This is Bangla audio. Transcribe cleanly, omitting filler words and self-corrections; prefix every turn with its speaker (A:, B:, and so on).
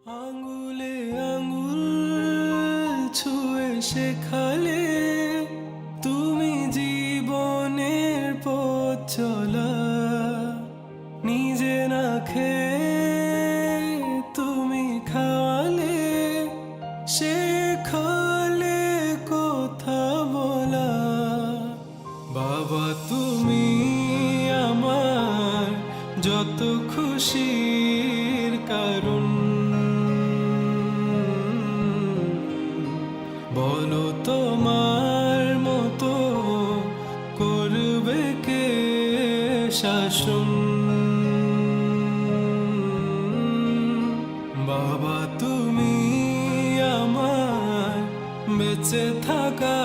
A: আঙুলে আঙুল ছুঁয়ে শেখালে তুমি জীবনের পথ চলা। নিজে না খেয়ে তুমি খাওয়ালে, শেখালে কথা বলা। বাবা তুমি আমার যত খুশির কারণ। বলো তোমার মতো করবে কে শাসন। বাবা তুমি আমার বেঁচে থাকা